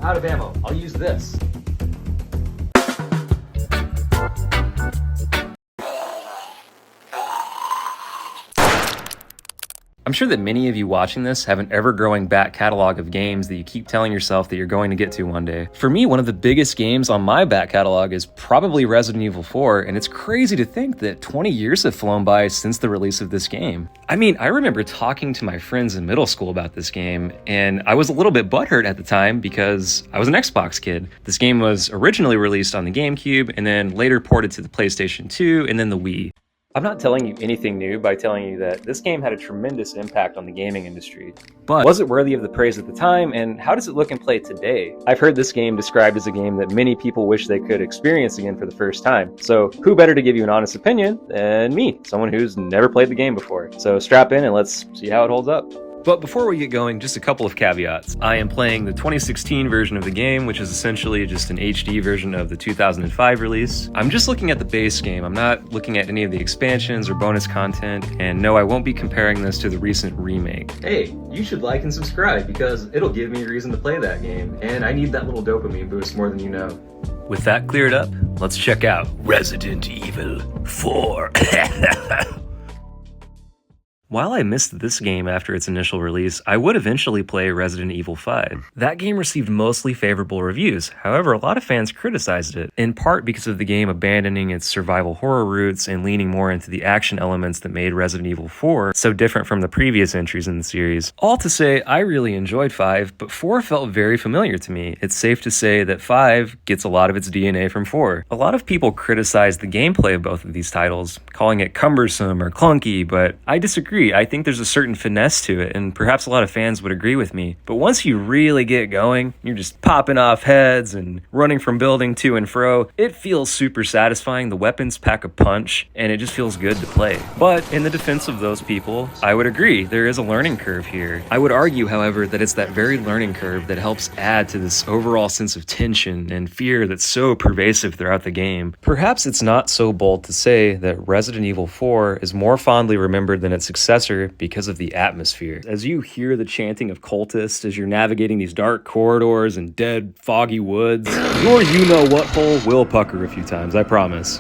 out of ammo. I'll use this. I'm sure that many of you watching this have an ever-growing back catalog of games that you keep telling yourself that you're going to get to one day. For me, one of the biggest games on my back catalog is probably Resident Evil 4, and it's crazy to think that 20 years have flown by since the release of this game. I mean, I remember talking to my friends in middle school about this game, and I was a little bit butthurt at the time because I was an Xbox kid. This game was originally released on the GameCube, and then later ported to the PlayStation 2, and then the Wii. I'm not telling you anything new by telling you that this game had a tremendous impact on the gaming industry. But was it worthy of the praise at the time, and how does it look and play today? I've heard this game described as a game that many people wish they could experience again for the first time. So who better to give you an honest opinion than me, someone who's never played the game before. So strap in and let's see how it holds up. But before we get going, just a couple of caveats. I am playing the 2016 version of the game, which is essentially just an HD version of the 2005 release. I'm just looking at the base game. I'm not looking at any of the expansions or bonus content, and no, I won't be comparing this to the recent remake. Hey, you should like and subscribe because it'll give me a reason to play that game, and I need that little dopamine boost more than you know. With that cleared up, let's check out Resident Evil 4. While I missed this game after its initial release, I would eventually play Resident Evil 5. That game received mostly favorable reviews, however a lot of fans criticized it, in part because of the game abandoning its survival horror roots and leaning more into the action elements that made Resident Evil 4 so different from the previous entries in the series. All to say, I really enjoyed 5, but 4 felt very familiar to me. It's safe to say that 5 gets a lot of its DNA from 4. A lot of people criticize the gameplay of both of these titles, calling it cumbersome or clunky, but I disagree. I think there's a certain finesse to it, and perhaps a lot of fans would agree with me. But once you really get going, you're just popping off heads and running from building to and fro, it feels super satisfying. The weapons pack a punch, and it just feels good to play. But in the defense of those people, I would agree, there is a learning curve here. I would argue, however, that it's that very learning curve that helps add to this overall sense of tension and fear that's so pervasive throughout the game. Perhaps it's not so bold to say that Resident Evil 4 is more fondly remembered than its successor because of the atmosphere. As you hear the chanting of cultists as you're navigating these dark corridors and dead, foggy woods, your you-know-what hole will pucker a few times, I promise.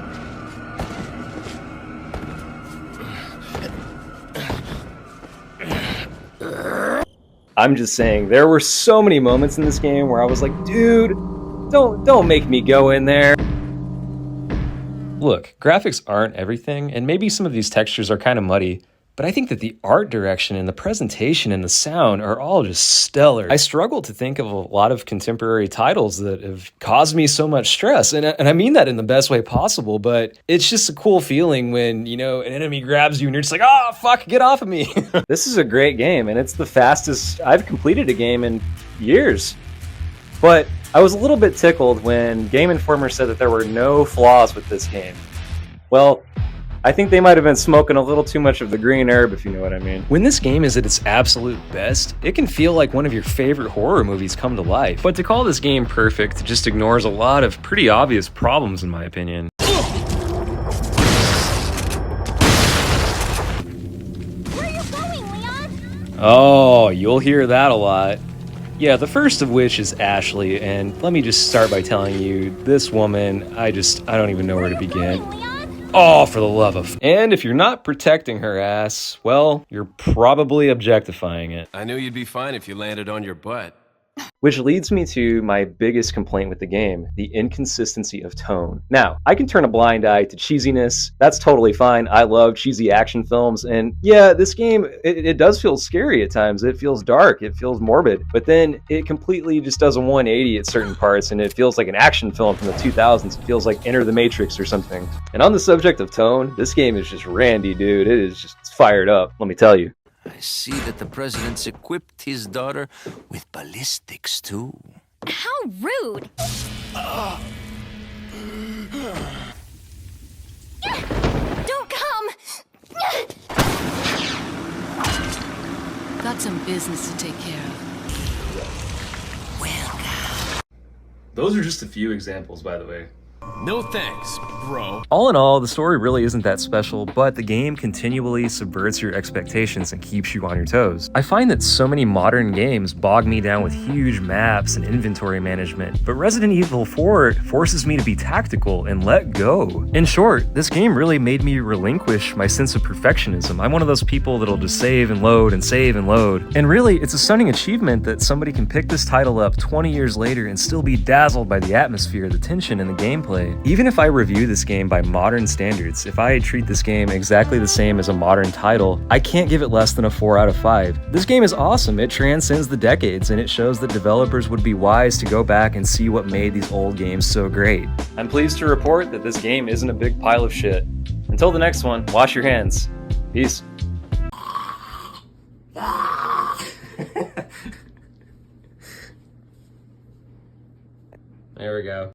I'm just saying, there were so many moments in this game where I was like, dude, don't make me go in there. Look, graphics aren't everything, and maybe some of these textures are kind of muddy, but I think that the art direction and the presentation and the sound are all just stellar. I struggle to think of a lot of contemporary titles that have caused me so much stress, and I mean that in the best way possible, but it's just a cool feeling when, you know, an enemy grabs you and you're just like, oh, fuck, get off of me. This is a great game, and it's the fastest I've completed a game in years. But I was a little bit tickled when Game Informer said that there were no flaws with this game. Well, I think they might have been smoking a little too much of the green herb, if you know what I mean. When this game is at its absolute best, it can feel like one of your favorite horror movies come to life. But to call this game perfect just ignores a lot of pretty obvious problems, in my opinion. Where are you going, Leon? Oh, you'll hear that a lot. Yeah, the first of which is Ashley, and let me just start by telling you, this woman, I don't even know where to begin. Oh, for the love of... And if you're not protecting her ass, well, you're probably objectifying it. I knew you'd be fine if you landed on your butt. Which leads me to my biggest complaint with the game, the inconsistency of tone. Now, I can turn a blind eye to cheesiness. That's totally fine. I love cheesy action films. And yeah, this game, it does feel scary at times. It feels dark. It feels morbid. But then it completely just does a 180 at certain parts, and it feels like an action film from the 2000s. It feels like Enter the Matrix or something. And on the subject of tone, this game is just randy, dude. It is just fired up, let me tell you. I see that the president's equipped his daughter with ballistics, too. How rude! Don't come! Got some business to take care of. Those are just a few examples, by the way. No thanks, bro. All in all, the story really isn't that special, but the game continually subverts your expectations and keeps you on your toes. I find that so many modern games bog me down with huge maps and inventory management, but Resident Evil 4 forces me to be tactical and let go. In short, this game really made me relinquish my sense of perfectionism. I'm one of those people that'll just save and load and save and load. And really, it's a stunning achievement that somebody can pick this title up 20 years later and still be dazzled by the atmosphere, the tension, and the gameplay. Even if I review this game by modern standards, if I treat this game exactly the same as a modern title, I can't give it less than a 4 out of 5. This game is awesome, it transcends the decades, and it shows that developers would be wise to go back and see what made these old games so great. I'm pleased to report that this game isn't a big pile of shit. Until the next one, wash your hands. Peace. There we go.